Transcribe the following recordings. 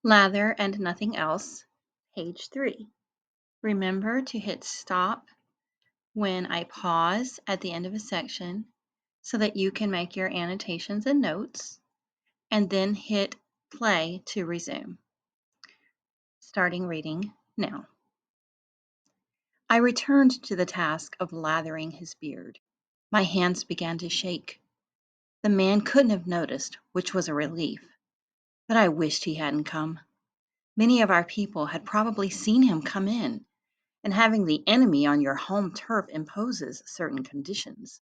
Lather and Nothing Else, page 3. Remember to hit stop when I pause at the end of a section so that you can make your annotations and notes, and then hit play to resume. Starting reading now. I returned to the task of lathering his beard. My hands began to shake. The man couldn't have noticed, which was a relief, but I wished he hadn't come. Many of our people had probably seen him come in, and having the enemy on your home turf imposes certain conditions.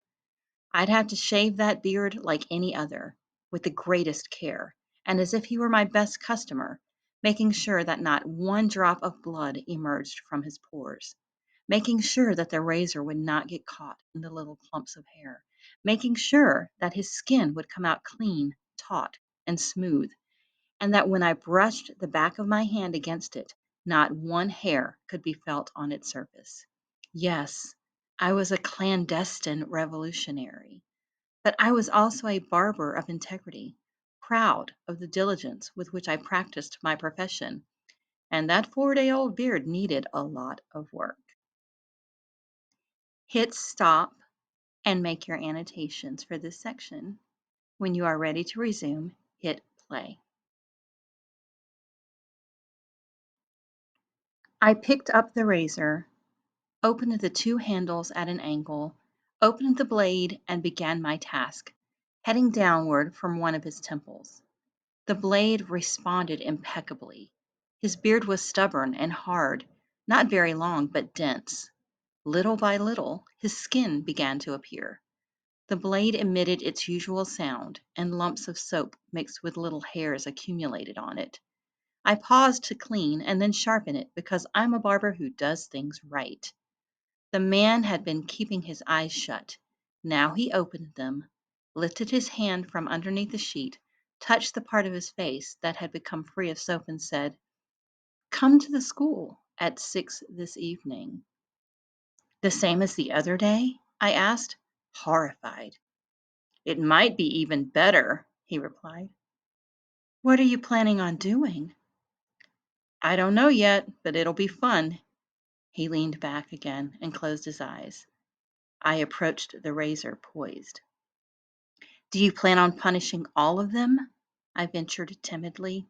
I'd have to shave that beard like any other, with the greatest care, and as if he were my best customer, making sure that not one drop of blood emerged from his pores, making sure that the razor would not get caught in the little clumps of hair, making sure that his skin would come out clean, taut, and smooth, and that when I brushed the back of my hand against it, not one hair could be felt on its surface. Yes, I was a clandestine revolutionary, but I was also a barber of integrity, proud of the diligence with which I practiced my profession, and that 4-day-old beard needed a lot of work. Hit stop and make your annotations for this section. When you are ready to resume, hit play. I picked up the razor, opened the two handles at an angle, opened the blade, and began my task, heading downward from one of his temples. The blade responded impeccably. His beard was stubborn and hard, not very long, but dense. Little by little, his skin began to appear. The blade emitted its usual sound, and lumps of soap mixed with little hairs accumulated on it. I paused to clean and then sharpen it because I'm a barber who does things right. The man had been keeping his eyes shut. Now he opened them, lifted his hand from underneath the sheet, touched the part of his face that had become free of soap, and said, "Come to the school at 6 this evening." "The same as the other day?" I asked, horrified. "It might be even better," he replied. "What are you planning on doing?" "I don't know yet, but it'll be fun." He leaned back again and closed his eyes. I approached the razor poised. "Do you plan on punishing all of them?" I ventured timidly.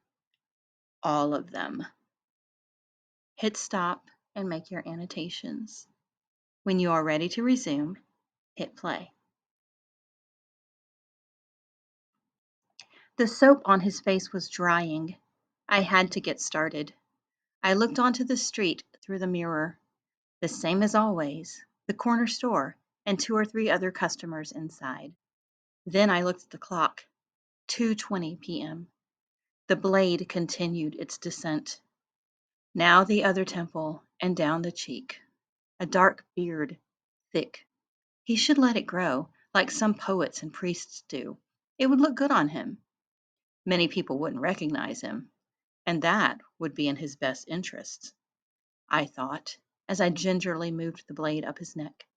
"All of them." Hit stop and make your annotations. When you are ready to resume, hit play. The soap on his face was drying. I had to get started. I looked onto the street through the mirror. The same as always, the corner store and 2 or 3 other customers inside. Then I looked at the clock. 2:20 p.m. The blade continued its descent. Now the other temple and down the cheek. A dark beard, thick. He should let it grow, like some poets and priests do. It would look good on him. Many people wouldn't recognize him, and that would be in his best interests, I thought, as I gingerly moved the blade up his neck.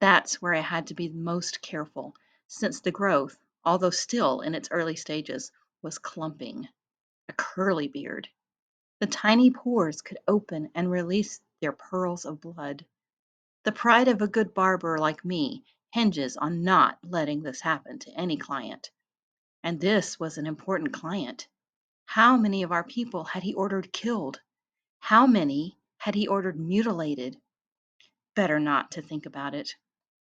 That's where I had to be most careful, since the growth, although still in its early stages, was clumping. A curly beard. The tiny pores could open and release their pearls of blood. The pride of a good barber like me hinges on not letting this happen to any client. And this was an important client. How many of our people had he ordered killed? How many had he ordered mutilated? Better not to think about it.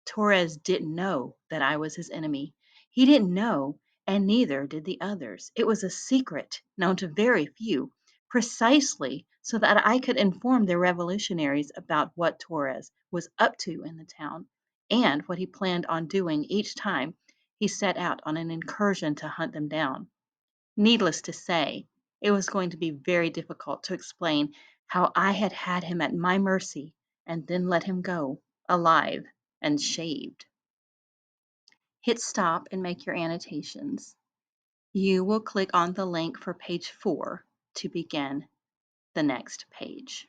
Torres didn't know that I was his enemy. He didn't know, and neither did the others. It was a secret known to very few, precisely so that I could inform the revolutionaries about what Torres was up to in the town and what he planned on doing each time he set out on an incursion to hunt them down. Needless to say, it was going to be very difficult to explain how I had had him at my mercy and then let him go, alive and shaved. Hit stop and make your annotations. You will click on the link for page 4 to begin the next page.